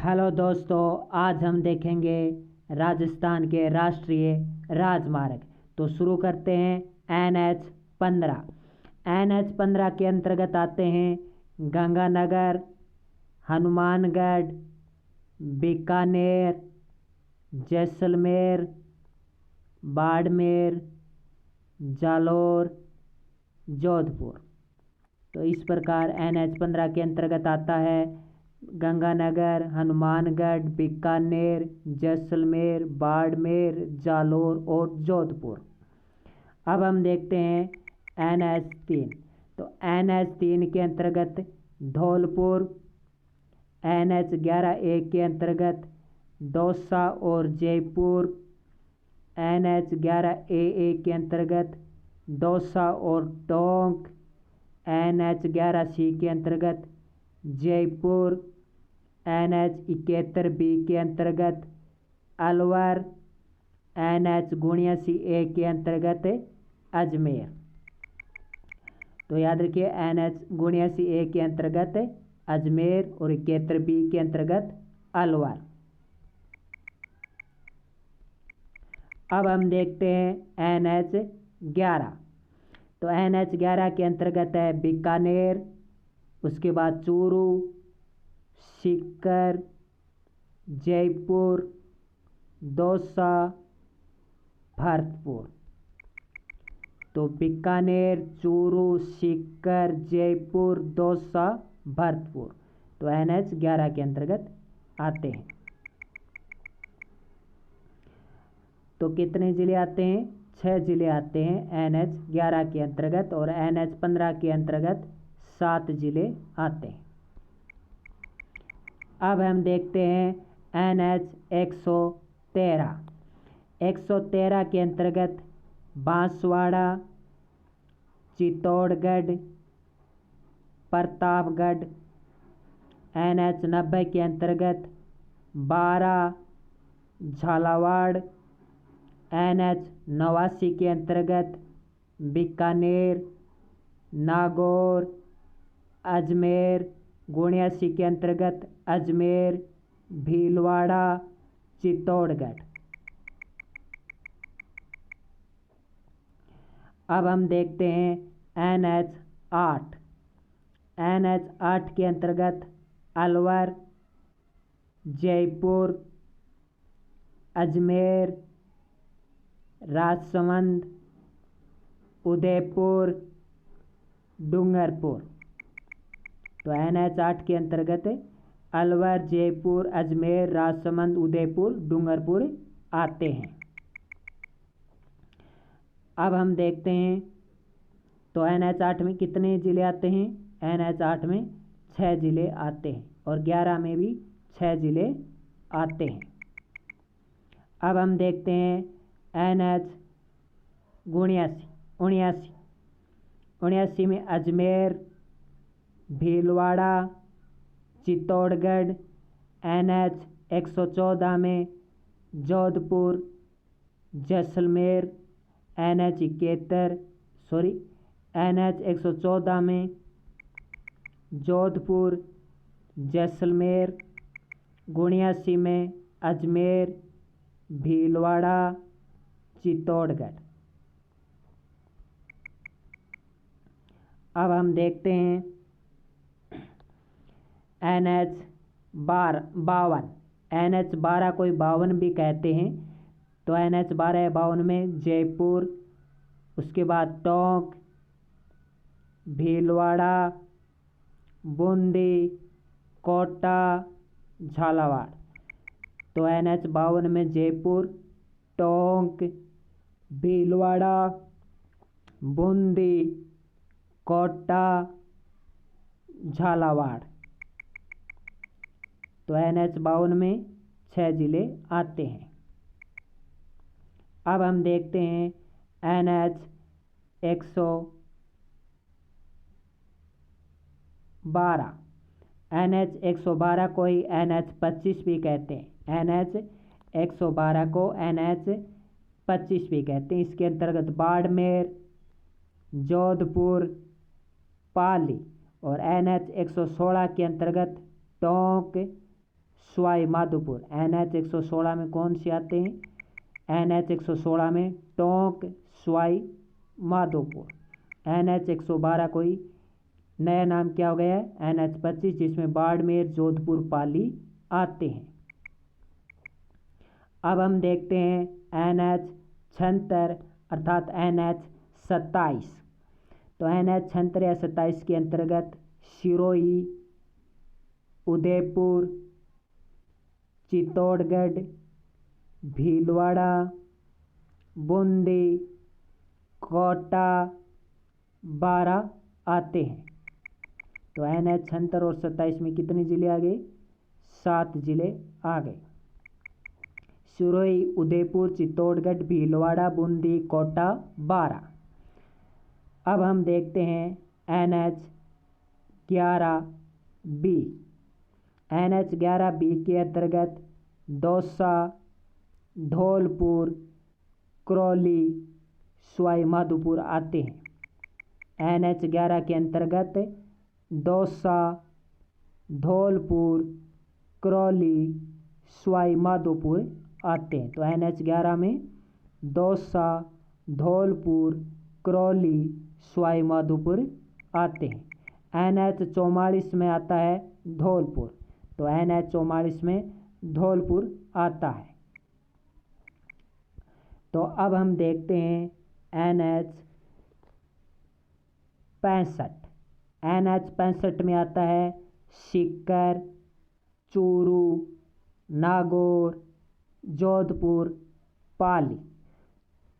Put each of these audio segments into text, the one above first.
Hello दोस्तों, आज हम देखेंगे राजस्थान के राष्ट्रीय राजमार्ग। तो शुरू करते हैं। NH 15 के अंतर्गत आते हैं गंगानगर, हनुमानगढ़, बीकानेर, जैसलमेर, बाड़मेर, जालौर, जोधपुर। तो इस प्रकार NH 15 के अंतर्गत आता है गंगानगर, हनुमानगढ़, बीकानेर, जैसलमेर, बाड़मेर, जालौर और जोधपुर। अब हम देखते हैं NH 3। तो NH 3 के अंतर्गत धौलपुर, NH 11A के अंतर्गत दौसा और जयपुर, NH 11AA के अंतर्गत दौसा और टोंक, NH 11C के अंतर्गत जयपुर, NH 71B के अंतर्गत अलवर, NH 79A के अंतर्गत अजमेर। तो याद रखिए NH 79A के अंतर्गत अजमेर और 71B के अंतर्गत अलवर। अब हम देखते हैं NH 11। तो NH 11 के अंतर्गत है बीकानेर, उसके बाद चूरू, सीकर, जयपुर, दौसा, भरतपुर। तो बीकानेर, चूरू, सीकर, जयपुर, दौसा, भरतपुर तो NH 11 के अंतर्गत आते हैं। तो कितने ज़िले आते हैं? 6 ज़िले आते हैं NH 11 के अंतर्गत, और NH 15 के अंतर्गत 7 ज़िले आते हैं। अब हम देखते हैं NH 113। 113 के अंतर्गत बांसवाड़ा, चित्तौड़गढ़, प्रतापगढ़। NH 90 के अंतर्गत बारा, झालावाड़। NH 89 के अंतर्गत बीकानेर, नागौर, अजमेर। 79 के अंतर्गत अजमेर, भीलवाड़ा, चित्तौड़गढ़। अब हम देखते हैं NH 8। NH 8 के अंतर्गत अलवर, जयपुर, अजमेर, राजसमंद, उदयपुर, डूंगरपुर। तो NH 8 के अंतर्गत अलवर, जयपुर, अजमेर, राजसमंद, उदयपुर, डूंगरपुर आते हैं। अब हम देखते हैं तो NH 8 में कितने ज़िले आते हैं? NH 8 में 6 ज़िले आते हैं, और 11 में भी 6 ज़िले आते हैं। अब हम देखते हैं NH 79 में अजमेर, भीलवाड़ा, चित्तौड़गढ़। NH 114 में जोधपुर, जैसलमेर। NH 114 में जोधपुर, जैसलमेर। 79 में अजमेर, भीलवाड़ा, चित्तौड़गढ़। अब हम देखते हैं NH 52। NH 12 को 52 भी कहते हैं। तो NH 52 में जयपुर, उसके बाद टोंक, भीलवाड़ा, बूंदी, कोटा, झालावाड़। तो NH 52 में जयपुर, टोंक, भीलवाड़ा, बूंदी, कोटा, झालावाड़। तो NH 52 में 6 ज़िले आते हैं। अब हम देखते हैं NH 112। NH 112 को ही NH 25 भी कहते हैं। NH 112 को NH 25 भी कहते हैं। इसके अंतर्गत बाड़मेर, जोधपुर, पाली, और NH 116 के अंतर्गत टोंक, सवाई माधोपुर। NH 116 में कौन से आते हैं? NH 116 में टोंक, सवाई माधोपुर। NH 112 कोई नया नाम क्या हो गया है? NH 25, जिसमें बाड़मेर, जोधपुर, पाली आते हैं। अब हम देखते हैं NH 76 अर्थात NH 27। तो NH 76 या 27 के अंतर्गत सिरोही, उदयपुर, चित्तौड़गढ़, भीलवाड़ा, बूंदी, कोटा, बारा आते हैं। तो NH 76 और 27 में कितने जिले आ गए? 7 जिले आ गए। सिरोही, उदयपुर, चित्तौड़गढ़, भीलवाड़ा, बूंदी, कोटा, बारा। अब हम देखते हैं NH 11B। NH 11B के अंतर्गत दौसा, धौलपुर, करौली, सवाई माधोपुर आते हैं। NH 11 के अंतर्गत दौसा, धौलपुर, करौली, सवाई माधोपुर आते हैं। तो NH 11 में दौसा, धौलपुर, करौली, सवाई माधोपुर आते हैं। NH 44 में आता है धौलपुर। तो NH 44 में धौलपुर आता है। तो अब हम देखते हैं NH 65। NH 65 में आता है सीकर, चूरू, नागौर, जोधपुर, पाली।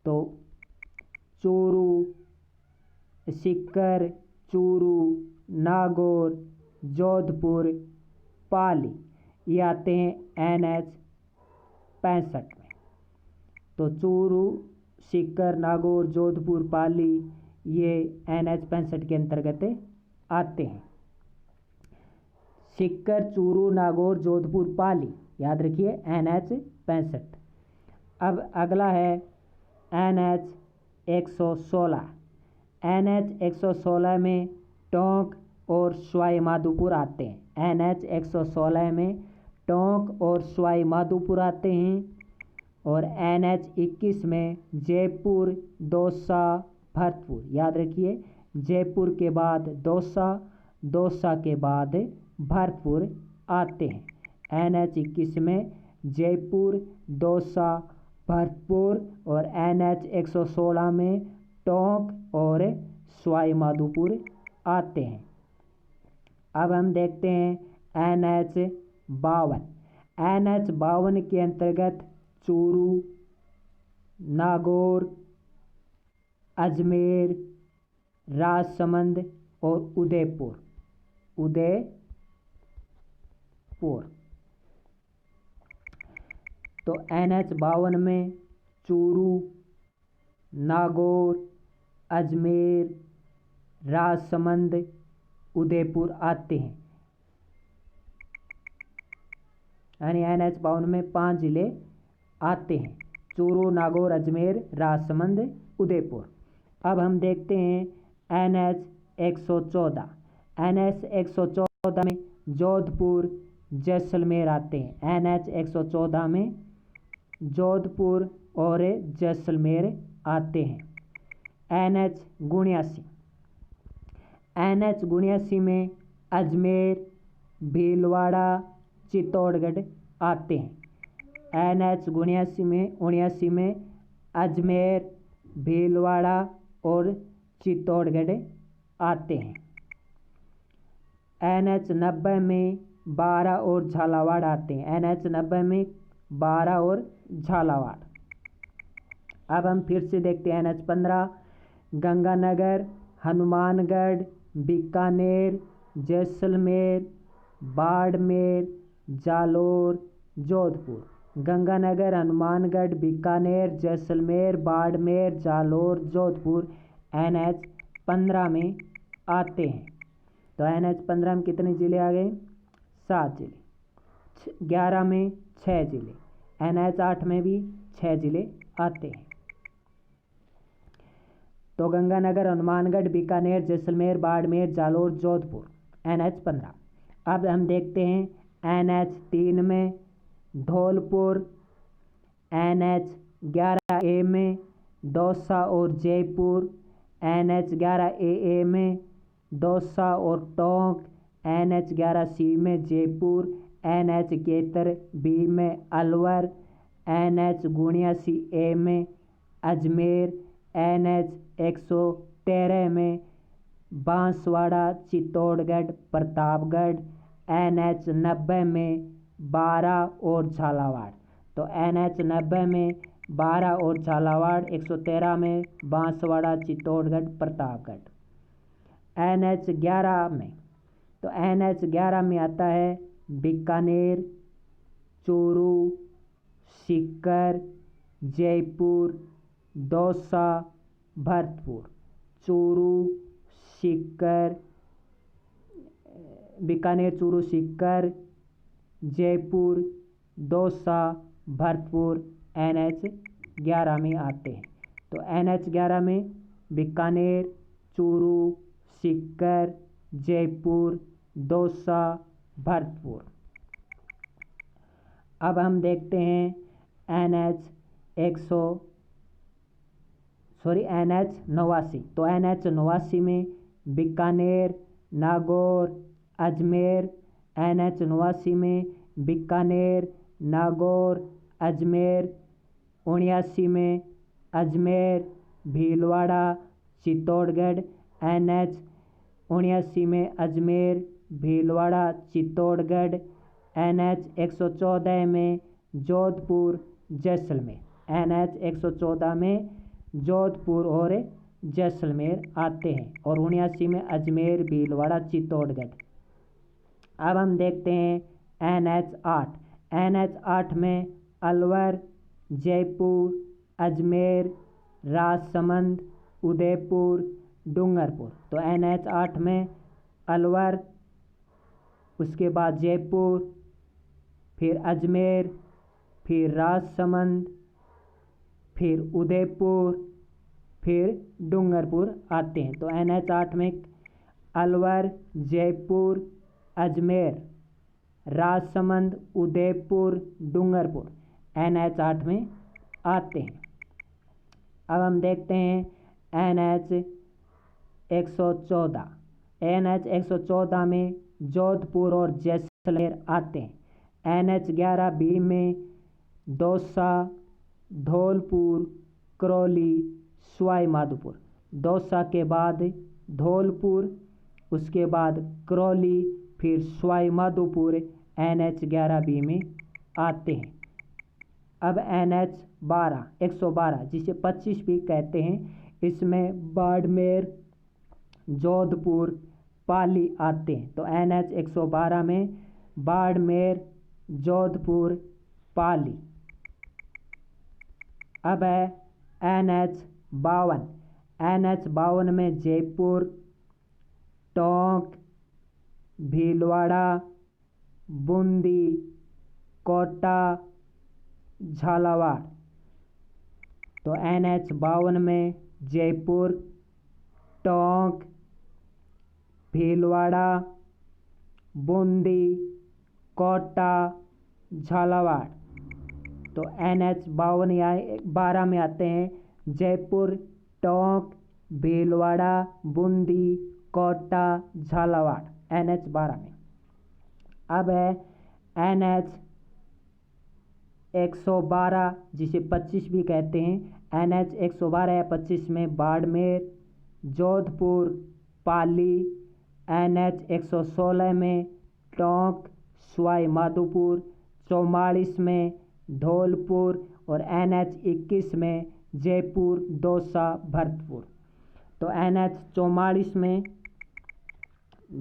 तो चूरू, सीकर, चूरू, नागौर, जोधपुर, पाली ये आते हैं NH 65 में। तो चूरू, सीकर, नागौर, जोधपुर, पाली ये NH 65 के अंतर्गत आते हैं। सीकर, चूरू, नागौर, जोधपुर, पाली याद रखिए NH 65। अब अगला है NH 116। NH 116 में टोंक और सवाई माधोपुर आते हैं। NH 116 में टोंक और सवाई माधोपुर आते हैं। और NH 21 में जयपुर, दौसा, भरतपुर याद रखिए। जयपुर के बाद दौसा, दौसा के बाद भरतपुर आते हैं। NH 21 में जयपुर, दौसा, भरतपुर और NH 116 में टोंक और सवाई माधोपुर आते हैं। अब हम देखते हैं NH 52। NH 52 के अंतर्गत चूरू, नागौर, अजमेर, राजसमंद और उदयपुर तो NH 52 में चूरू, नागौर, अजमेर, राजसमंद, उदयपुर आते हैं। यानी NH 52 में 5 जिले आते हैं: चूरू, नागौर, अजमेर, राजसमंद, उदयपुर। अब हम देखते हैं NH 114। NH 114 में जोधपुर, जैसलमेर आते हैं। NH 114 में जोधपुर और जैसलमेर आते हैं। NH 79। NH 79 में अजमेर, भीलवाड़ा, चित्तौड़गढ़ आते हैं। NH 79 में अजमेर, भीलवाड़ा और चित्तौड़गढ़ आते हैं। NH 90 में बारा और झालावाड़ आते हैं। NH 90 में बारा और झालावाड़। अब हम फिर से देखते हैं NH 15 गंगानगर, हनुमानगढ़, बीकानेर, जैसलमेर, बाड़मेर, जालोर, जोधपुर। गंगानगर, हनुमानगढ़, बीकानेर, जैसलमेर, बाड़मेर, जालोर, जोधपुर NH 15 में आते हैं। तो NH 15 में कितने ज़िले आ गए? 7 जिले। 11 में 6 जिले। NH 8 में भी 6 जिले आते हैं। तो गंगानगर, हनुमानगढ़, बीकानेर, जैसलमेर, बाड़मेर, जालोर, जोधपुर NH 15। अब हम देखते हैं NH3 में धौलपुर, NH11A में दौसा और जयपुर, NH11AA में दौसा और टोंक, NH11C में जयपुर, NH71B में अलवर, NH79A में अजमेर, NH113 में बांसवाड़ा, चित्तौड़गढ़, प्रतापगढ़, NH90 में बारा और झालावाड़। तो NH90 में बारा और झालावाड़, 113 में बांसवाड़ा, चित्तौड़गढ़, प्रतापगढ़। NH11 में, तो NH11 में आता है बीकानेर, चूरू, सीकर, जयपुर, दौसा, भरतपुर। चूरू, सीकर, बीकानेर, चूरू, सीकर, जयपुर, दौसा, भरतपुर NH11 में आते हैं। तो NH11 में बीकानेर, चूरू, सीकर, जयपुर, दौसा, भरतपुर। अब हम देखते हैं NH89। तो NH89 में बीकानेर, नागौर, अजमेर। NH89 में बीकानेर, नागौर, अजमेर। 79 में अजमेर, भीलवाड़ा, चित्तौड़गढ़। NH79 में अजमेर, भीलवाड़ा, चित्तौड़गढ़। NH114 में जोधपुर, जैसलमेर। NH114 में जोधपुर और जैसलमेर आते हैं और 79 में अजमेर, भीलवाड़ा, चित्तौड़गढ़। अब हम देखते हैं NH8। NH8 में अलवर, जयपुर, अजमेर, राजसमंद, उदयपुर, डूंगरपुर। तो NH8 में अलवर, उसके बाद जयपुर, फिर अजमेर, फिर राजसमंद, फिर उदयपुर, फिर डूंगरपुर आते हैं। तो NH8 में अलवर, जयपुर, अजमेर, राजसमंद, उदयपुर, डूंगरपुर NH8 में आते हैं। अब हम देखते हैं NH114। NH114 में जोधपुर और जैसलमेर आते हैं। NH11B में दौसा, धौलपुर, करौली, सवाई माधोपुर। दौसा के बाद धौलपुर, उसके बाद करौली, फिर सवाई माधोपुर NH11B में आते हैं। अब NH12, 112 जिसे 25 भी कहते हैं, इसमें बाड़मेर, जोधपुर, पाली आते हैं। तो NH112 में बाड़मेर, जोधपुर, पाली। अब है NH52। NH52 में जयपुर, टोंक, भीलवाड़ा, बूंदी, कोटा, झालावाड़। तो NH52 में जयपुर, टोंक, भीलवाड़ा, बूंदी, कोटा, झालावाड़। तो NH12 में आते हैं जयपुर, टोंक, भीलवाड़ा, बूंदी, कोटा, झालावाड़ NH12 में। अब है NH112 जिसे 25 भी कहते हैं। NH112 या 25 में बाड़मेर, जोधपुर, पाली। NH116 में टोंक, सवाई माधोपुर। 44 में धौलपुर और NH21 में जयपुर, दौसा, भरतपुर। तो NH44 में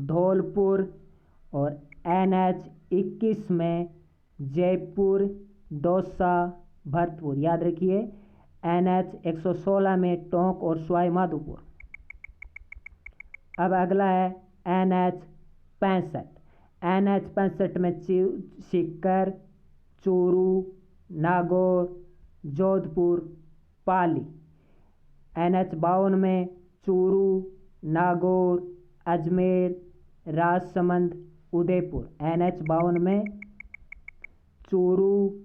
धौलपुर और NH21 में जयपुर, दौसा, भरतपुर। याद रखिए NH116 में टोंक और सवाई माधोपुर। अब अगला है NH65। NH65 में सीकर, चूरू, नागौर, जोधपुर, पाली। NH52 में चूरू, नागौर, अजमेर, राजसमंद, उदयपुर। NH 52 में चूरू,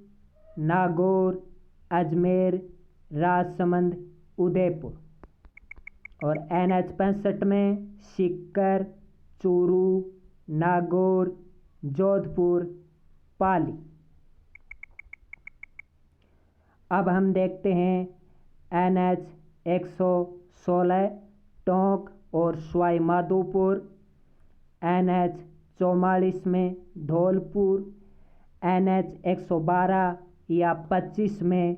नागौर, अजमेर, राजसमंद, उदयपुर। और NH 65 में सीकर, चूरू, नागौर, जोधपुर, पाली। अब हम देखते हैं NH 116 टोंक और सवाई माधोपुर। NH 44 में धौलपुर। NH 112 या 25 में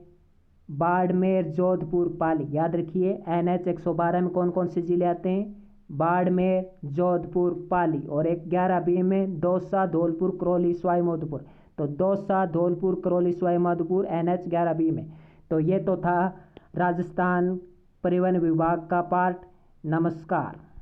बाड़मेर, जोधपुर, पाली। याद रखिए NH 112 में कौन कौन से जिले आते हैं? बाड़मेर, जोधपुर, पाली। और 11B में दौसा, धौलपुर, करौली, सवाई माधोपुर। तो दौसा, धौलपुर, करौली, सवाई माधोपुर NH 11B में। तो ये तो था राजस्थान परिवहन विभाग का पार्ट। नमस्कार।